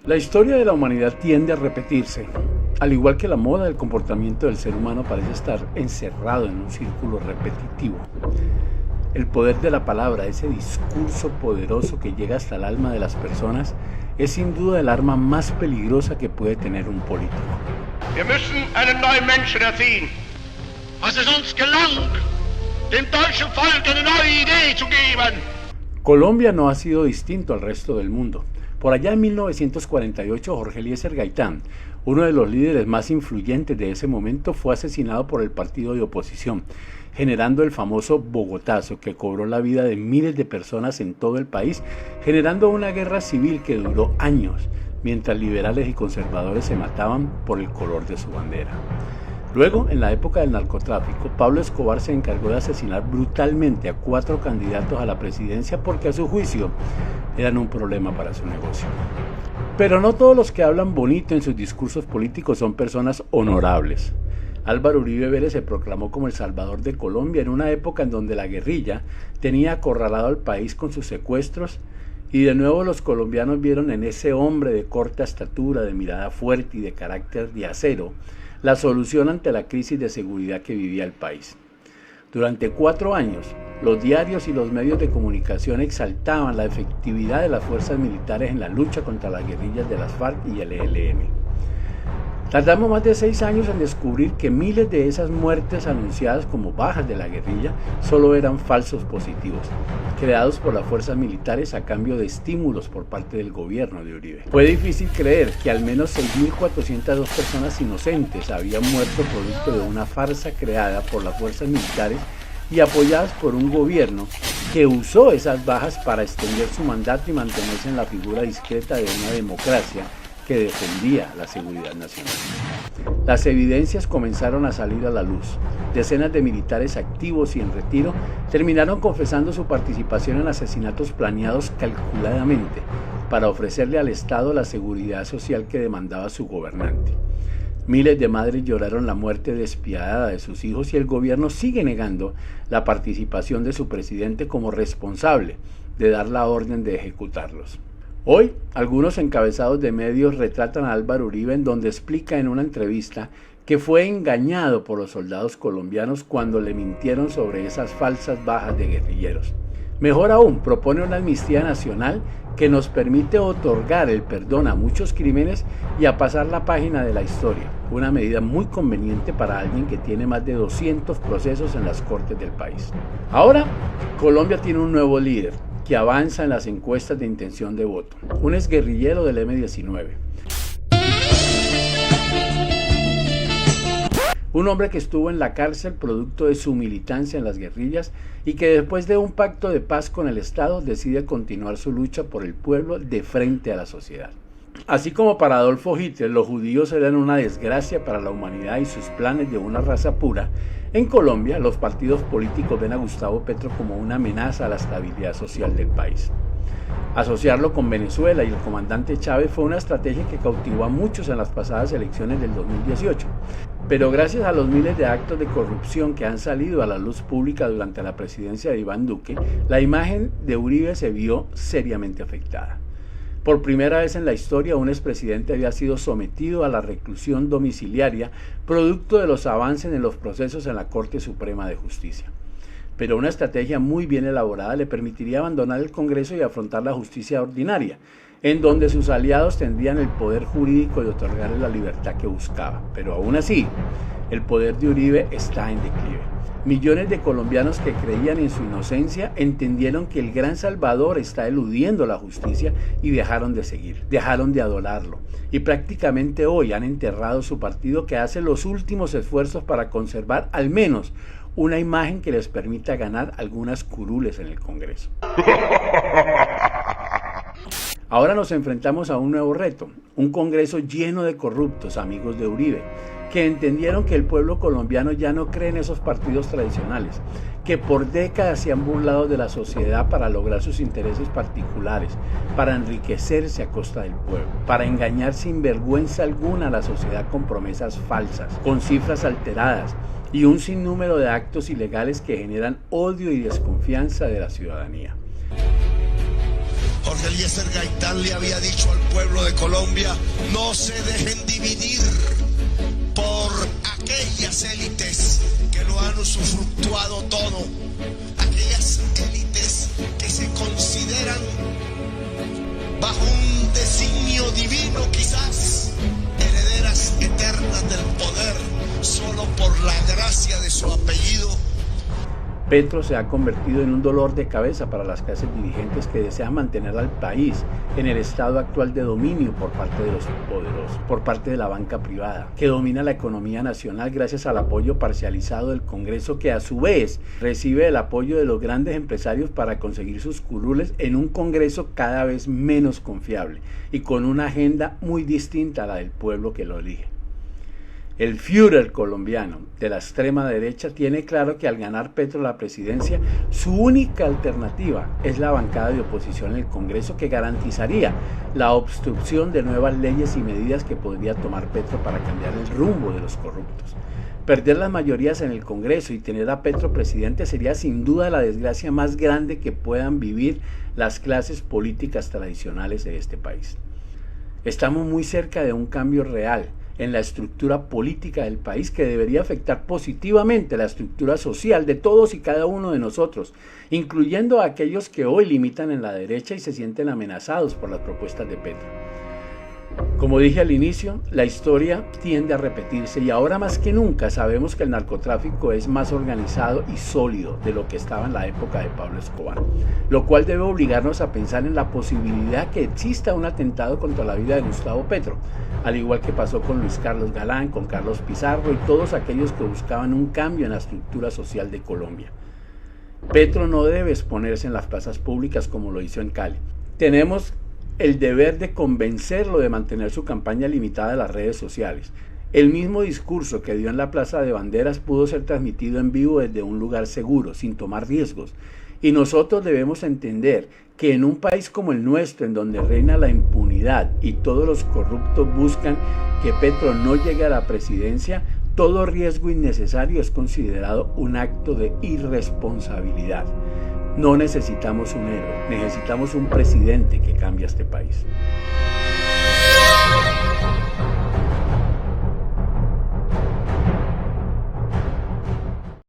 La historia de la humanidad tiende a repetirse. Al igual que la moda, el comportamiento del ser humano parece estar encerrado en un círculo repetitivo. El poder de la palabra, ese discurso poderoso que llega hasta el alma de las personas, es sin duda el arma más peligrosa que puede tener un político. Wir müssen einen neuen Menschen erziehen. Was es uns gelang, dem deutschen Volk eine neue Idee zu geben. Colombia no ha sido distinto al resto del mundo. Por allá en 1948, Jorge Eliezer Gaitán, uno de los líderes más influyentes de ese momento, fue asesinado por el partido de oposición, generando el famoso Bogotazo, que cobró la vida de miles de personas en todo el país, generando una guerra civil que duró años, mientras liberales y conservadores se mataban por el color de su bandera. Luego, en la época del narcotráfico, Pablo Escobar se encargó de asesinar brutalmente a 4 candidatos a la presidencia porque a su juicio eran un problema para su negocio. Pero no todos los que hablan bonito en sus discursos políticos son personas honorables. Álvaro Uribe Vélez se proclamó como el salvador de Colombia en una época en donde la guerrilla tenía acorralado al país con sus secuestros, y de nuevo los colombianos vieron en ese hombre de corta estatura, de mirada fuerte y de carácter de acero, la solución ante la crisis de seguridad que vivía el país. Durante 4 años, los diarios y los medios de comunicación exaltaban la efectividad de las fuerzas militares en la lucha contra las guerrillas de las FARC y el ELN. Tardamos más de 6 años en descubrir que miles de esas muertes anunciadas como bajas de la guerrilla solo eran falsos positivos, creados por las fuerzas militares a cambio de estímulos por parte del gobierno de Uribe. Fue difícil creer que al menos 6.402 personas inocentes habían muerto producto de una farsa creada por las fuerzas militares y apoyadas por un gobierno que usó esas bajas para extender su mandato y mantenerse en la figura discreta de una democracia que defendía la seguridad nacional. Las evidencias comenzaron a salir a la luz. Decenas de militares activos y en retiro terminaron confesando su participación en asesinatos planeados calculadamente para ofrecerle al Estado la seguridad social que demandaba su gobernante. Miles de madres lloraron la muerte despiadada de sus hijos y el gobierno sigue negando la participación de su presidente como responsable de dar la orden de ejecutarlos. Hoy, algunos encabezados de medios retratan a Álvaro Uribe en donde explica en una entrevista que fue engañado por los soldados colombianos cuando le mintieron sobre esas falsas bajas de guerrilleros. Mejor aún, propone una amnistía nacional que nos permite otorgar el perdón a muchos crímenes y a pasar la página de la historia, una medida muy conveniente para alguien que tiene más de 200 procesos en las cortes del país. Ahora, Colombia tiene un nuevo líder que avanza en las encuestas de intención de voto, un exguerrillero del M-19. Un hombre que estuvo en la cárcel producto de su militancia en las guerrillas y que después de un pacto de paz con el Estado decide continuar su lucha por el pueblo de frente a la sociedad. Así como para Adolfo Hitler los judíos eran una desgracia para la humanidad y sus planes de una raza pura, en Colombia los partidos políticos ven a Gustavo Petro como una amenaza a la estabilidad social del país. Asociarlo con Venezuela y el comandante Chávez fue una estrategia que cautivó a muchos en las pasadas elecciones del 2018. Pero gracias a los miles de actos de corrupción que han salido a la luz pública durante la presidencia de Iván Duque, la imagen de Uribe se vio seriamente afectada. Por primera vez en la historia, un expresidente había sido sometido a la reclusión domiciliaria, producto de los avances en los procesos en la Corte Suprema de Justicia. Pero una estrategia muy bien elaborada le permitiría abandonar el Congreso y afrontar la justicia ordinaria, en donde sus aliados tendrían el poder jurídico de otorgarle la libertad que buscaba. Pero aún así, el poder de Uribe está en declive. Millones de colombianos que creían en su inocencia entendieron que el gran Salvador está eludiendo la justicia y dejaron de seguir, dejaron de adorarlo. Y prácticamente hoy han enterrado su partido, que hace los últimos esfuerzos para conservar al menos una imagen que les permita ganar algunas curules en el Congreso. Ahora nos enfrentamos a un nuevo reto, un Congreso lleno de corruptos, amigos de Uribe, que entendieron que el pueblo colombiano ya no cree en esos partidos tradicionales, que por décadas se han burlado de la sociedad para lograr sus intereses particulares, para enriquecerse a costa del pueblo, para engañar sin vergüenza alguna a la sociedad con promesas falsas, con cifras alteradas y un sinnúmero de actos ilegales que generan odio y desconfianza de la ciudadanía. Jorge Jorge Eliezer Gaitán le había dicho al pueblo de Colombia: no se dejen dividir por aquellas élites que lo han usufructuado todo, aquellas élites que se consideran bajo un designio divino quizás herederas eternas del poder solo por la gracia de su apellido. Petro se ha convertido en un dolor de cabeza para las clases dirigentes que desean mantener al país en el estado actual de dominio por parte de los poderosos, por parte de la banca privada, que domina la economía nacional gracias al apoyo parcializado del Congreso, que a su vez recibe el apoyo de los grandes empresarios para conseguir sus curules en un Congreso cada vez menos confiable y con una agenda muy distinta a la del pueblo que lo elige. El Führer colombiano de la extrema derecha tiene claro que al ganar Petro la presidencia, su única alternativa es la bancada de oposición en el Congreso, que garantizaría la obstrucción de nuevas leyes y medidas que podría tomar Petro para cambiar el rumbo de los corruptos. Perder las mayorías en el Congreso y tener a Petro presidente sería sin duda la desgracia más grande que puedan vivir las clases políticas tradicionales de este país. Estamos muy cerca de un cambio real en la estructura política del país que debería afectar positivamente la estructura social de todos y cada uno de nosotros, incluyendo a aquellos que hoy limitan en la derecha y se sienten amenazados por las propuestas de Petro. Como dije al inicio, la historia tiende a repetirse y ahora más que nunca sabemos que el narcotráfico es más organizado y sólido de lo que estaba en la época de Pablo Escobar, lo cual debe obligarnos a pensar en la posibilidad que exista un atentado contra la vida de Gustavo Petro, al igual que pasó con Luis Carlos Galán, con Carlos Pizarro y todos aquellos que buscaban un cambio en la estructura social de Colombia. Petro no debe exponerse en las plazas públicas como lo hizo en Cali. Tenemos el deber de convencerlo de mantener su campaña limitada a las redes sociales. El mismo discurso que dio en la Plaza de Banderas pudo ser transmitido en vivo desde un lugar seguro, sin tomar riesgos. Y nosotros debemos entender que en un país como el nuestro, en donde reina la impunidad y todos los corruptos buscan que Petro no llegue a la presidencia, todo riesgo innecesario es considerado un acto de irresponsabilidad. No necesitamos un héroe, necesitamos un presidente que cambie este país.